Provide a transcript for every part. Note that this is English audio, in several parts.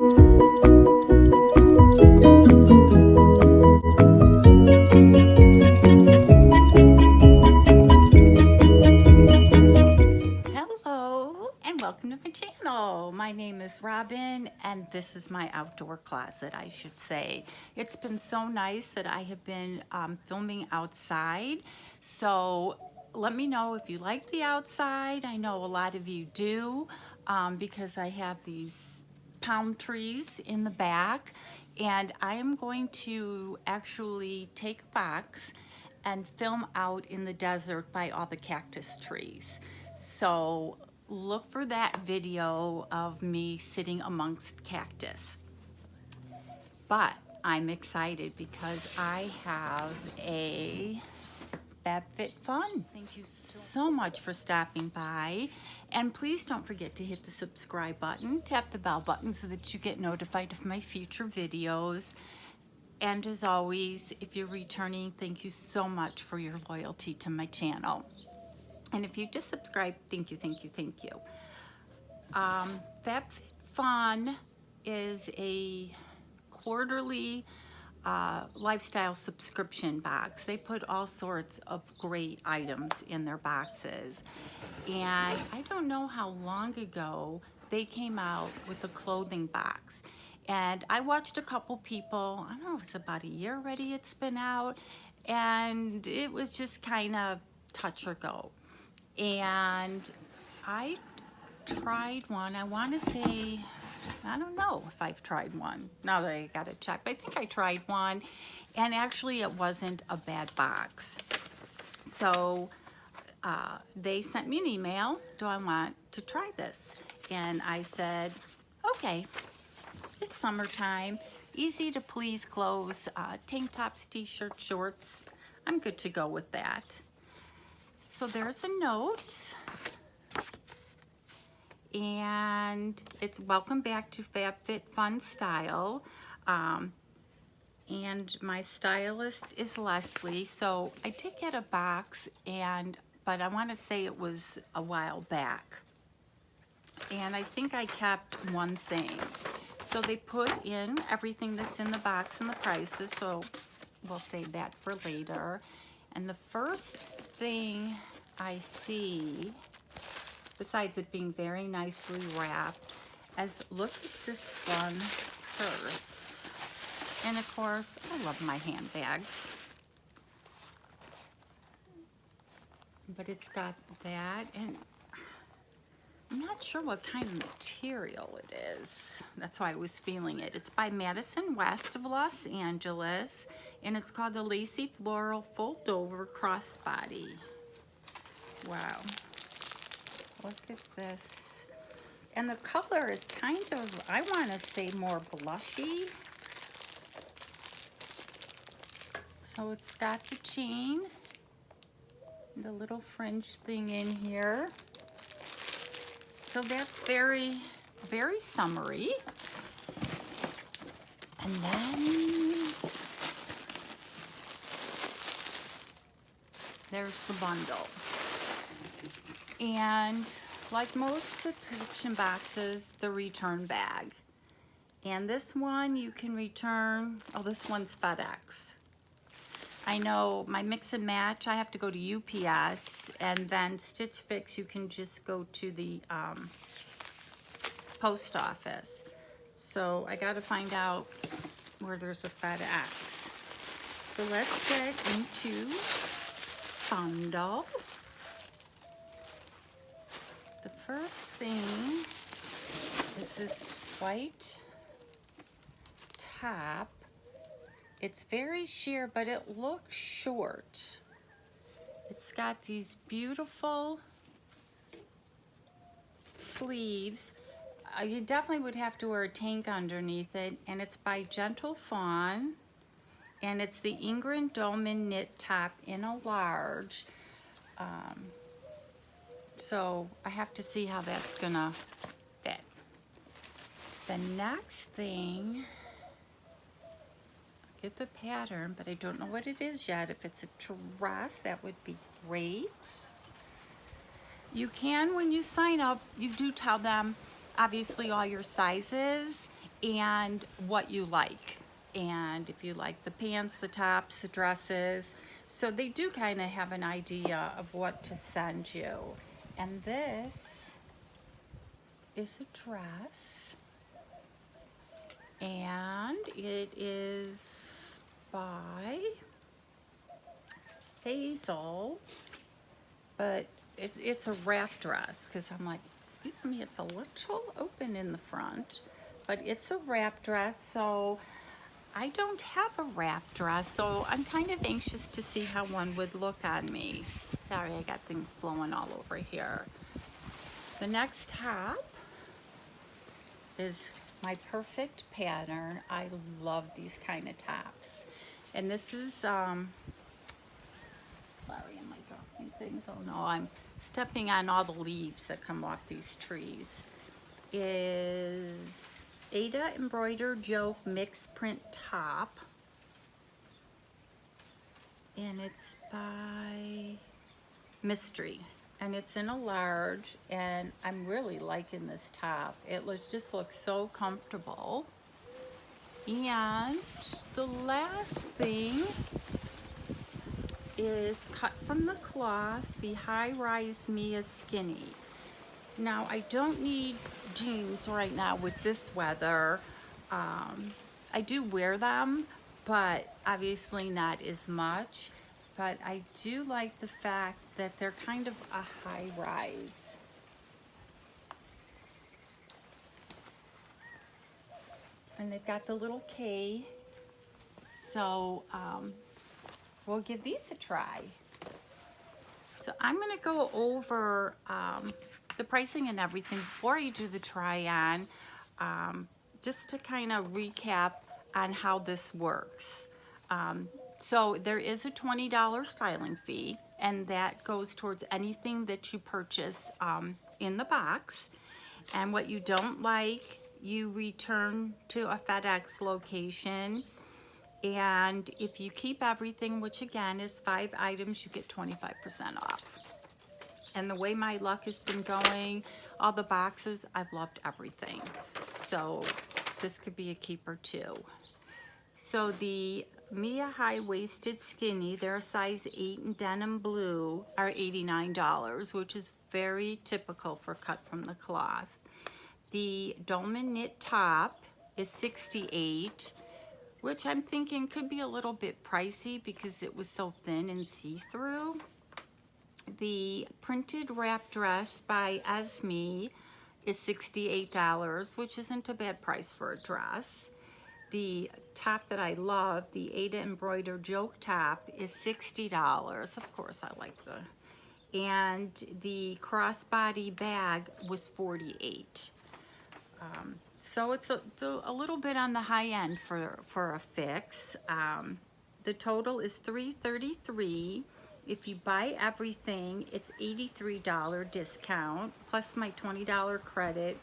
Hello and welcome to my channel. My name is Robyn and this is my outdoor closet, I should say. It's been so nice that I have been filming outside, so let me know if you like the outside. I know a lot of you do because I have these palm trees in the back, and I am going to actually take a box and film out in the desert by all the cactus trees. So look for that video of me sitting amongst cactus. But I'm excited because I have a Fab Fit Fun. Thank you so much for stopping by. And please don't forget to hit the subscribe button, tap the bell button so that you get notified of my future videos. And as always, if you're returning, thank you so much for your loyalty to my channel. And if you just subscribe, thank you, thank you, thank you. Fab Fit Fun is a quarterly lifestyle subscription box. They put all sorts of great items in their boxes. And I don't know how long ago they came out with a clothing box. And I watched a couple people, I don't know, it's about a year already it's been out, and it was just kind of touch or go. And I tried one, I want to say, I don't know if I've tried one, now that I got to check, but I think I tried one, and actually it wasn't a bad box. So they sent me an email, do I want to try this? And I said, okay. It's summertime, easy to please clothes, tank tops, t-shirts, shorts. I'm good to go with that. So there's a note, and it's welcome back to Fab Fit Fun Style. And my stylist is Leslie. So I did get a box, but I want to say it was a while back. And I think I kept one thing. So they put in everything that's in the box and the prices, so we'll save that for later. And the first thing I see, besides it being very nicely wrapped, look at this fun purse. And of course, I love my handbags. But it's got that, and I'm not sure what kind of material it is. That's why I was feeling it. It's by Madison West of Los Angeles, and it's called the Lacy Floral Fold Over Crossbody. Wow. Look at this. And the color is kind of, I want to say, more blushy. So it's got the chain, the little fringe thing in here. So that's very, very summery. And then there's the bundle. And like most subscription boxes, the return bag. And this one you can return, oh, this one's FedEx. I know my mix and match, I have to go to UPS, and then Stitch Fix, you can just go to the post office. So I got to find out where there's a FedEx. So let's get into bundle. The first thing is this white top. It's very sheer, but it looks short. It's got these beautiful sleeves. You definitely would have to wear a tank underneath it, and it's by Gentle Fawn, and it's the Ingrid Dolman knit top in a large. So I have to see how that's gonna fit. The next thing, get the pattern, but I don't know what it is yet. If it's a dress, that would be great. You can, when you sign up, you do tell them obviously all your sizes, and what you like. And if you like the pants, the tops, the dresses. So they do kind of have an idea of what to send you. And this is a dress. And it is by Hazel, but it's a wrap dress, because I'm like, excuse me, it's a little open in the front, but it's a wrap dress. So I don't have a wrap dress, so I'm kind of anxious to see how one would look on me. Sorry, I got things blowing all over here. The next top is my perfect pattern. I love these kind of tops. And this is, sorry, am I dropping things? Oh no, I'm stepping on all the leaves that come off these trees. Is Ada embroidered yoke mixed print top. And it's by Mystery. And it's in a large, and I'm really liking this top. It just looks so comfortable. And the last thing is cut from the cloth, the high-rise Mia Skinny. Now, I don't need jeans right now with this weather. I do wear them, but obviously not as much. But I do like the fact that they're kind of a high rise. And they've got the little K. So we'll give these a try. So I'm gonna go over the pricing and everything before I do the try on, just to kind of recap on how this works. So there is a $20 styling fee, and that goes towards anything that you purchase in the box. And what you don't like, you return to a FedEx location. And if you keep everything, which again is 5 items, you get 25% off. And the way my luck has been going, all the boxes, I've loved everything. So this could be a keeper too. So the Mia high-waisted skinny, they're size 8 in denim blue, are $89, which is very typical for cut from the cloth. The Dolman knit top is $68, which I'm thinking could be a little bit pricey because it was so thin and see-through. The printed wrap dress by Esme is $68, which isn't a bad price for a dress. The top that I love, the Ada embroidered yoke top, is $60. Of course, I like the. And the crossbody bag was $48. So it's a little bit on the high end for a fix. The total is $333. If you buy everything, it's $83 discount, plus my $20 credit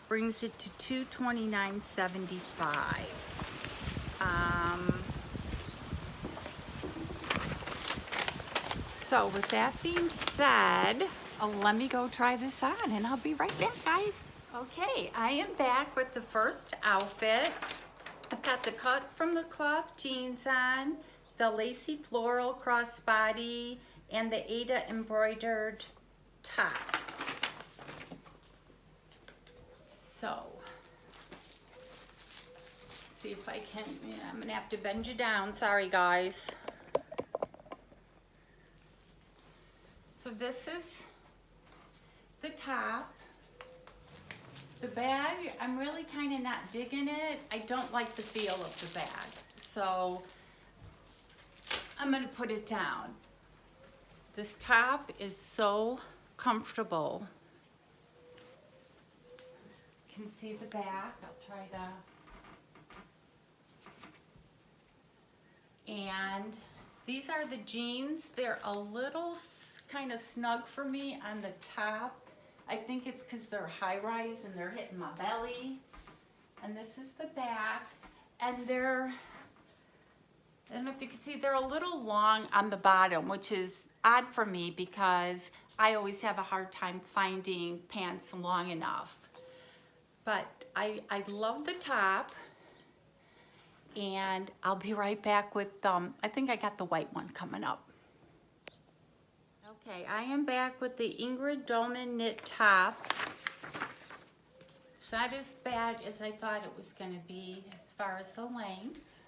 brings it to $229.75. So with that being said, let me go try this on, and I'll be right back, guys. Okay, I am back with the first outfit. I've got the cut from the cloth jeans on, the lacy floral crossbody, and the Ada embroidered top. So, see if I can, I'm gonna have to bend you down, sorry guys. So this is the top. The bag, I'm really kind of not digging it. I don't like the feel of the bag. So I'm gonna put it down. This top is so comfortable. You can see the back. I'll try to. And these are the jeans. They're a little kind of snug for me on the top. I think it's because they're high rise and they're hitting my belly. And this is the back. And they're, I don't know if you can see, they're a little long on the bottom, which is odd for me because I always have a hard time finding pants long enough. But I love the top, and I'll be right back with, I think I got the white one coming up. Okay, I am back with the Ingrid Dolman knit top. It's not as bad as I thought it was going to be as far as the length.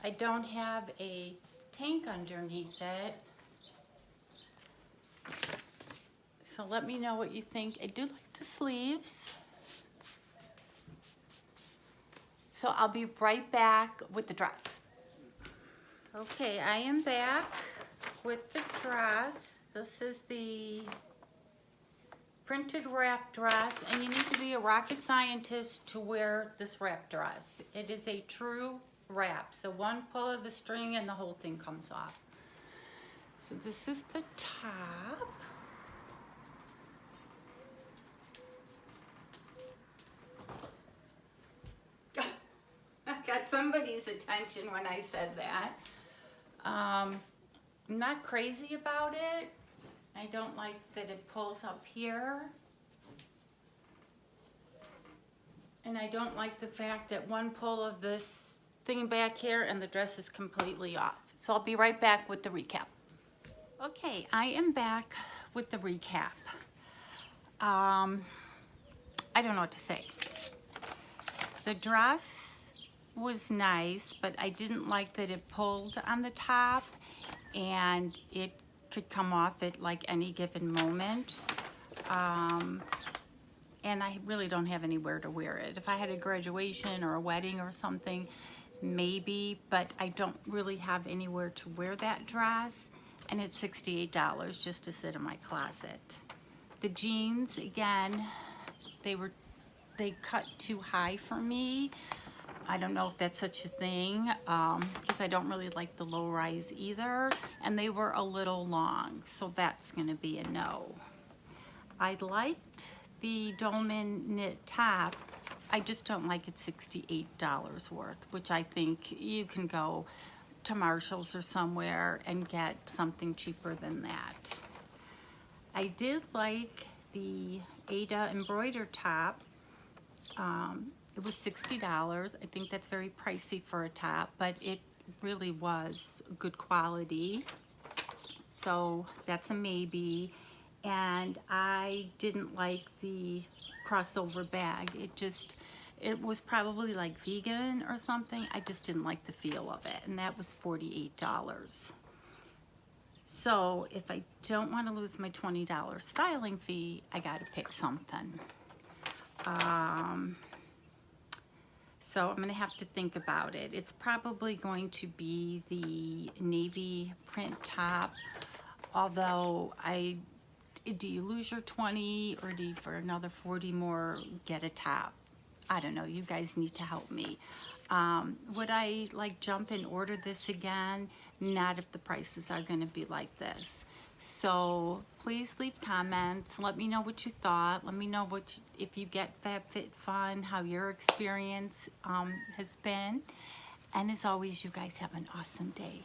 I don't have a tank underneath it. So let me know what you think. I do like the sleeves. So I'll be right back with the dress. Okay, I am back with the dress. This is the printed wrap dress, and you need to be a rocket scientist to wear this wrap dress. It is a true wrap. So one pull of the string and the whole thing comes off. So this is the top. Got somebody's attention when I said that. I'm not crazy about it. I don't like that it pulls up here. And I don't like the fact that one pull of this thing back here and the dress is completely off. So I'll be right back with the recap. Okay, I am back with the recap. I don't know what to say. The dress was nice, but I didn't like that it pulled on the top and it could come off at like any given moment. And I really don't have anywhere to wear it. If I had a graduation or a wedding or something, maybe, but I don't really have anywhere to wear that dress, and it's $68 just to sit in my closet. The jeans, again, they cut too high for me. I don't know if that's such a thing, because I don't really like the low rise either, and they were a little long, so that's gonna be a no. I liked the Dolman knit top. I just don't like it $68 worth, which I think you can go to Marshall's or somewhere and get something cheaper than that. I did like the Ada embroidered top. It was $60. I think that's very pricey for a top, but it really was good quality. So that's a maybe. And I didn't like the crossover bag. It was probably like vegan or something. I just didn't like the feel of it, and that was $48. So if I don't want to lose my $20 styling fee, I gotta pick something. So I'm gonna have to think about it. It's probably going to be the navy print top, although do you lose your 20 or do you, for another 40 more, get a top? I don't know, you guys need to help me. Would I like jump and order this again? Not if the prices are gonna be like this. So please leave comments. Let me know what you thought. Let me know if you get Fab Fit Fun, how your experience has been. And as always, you guys have an awesome day.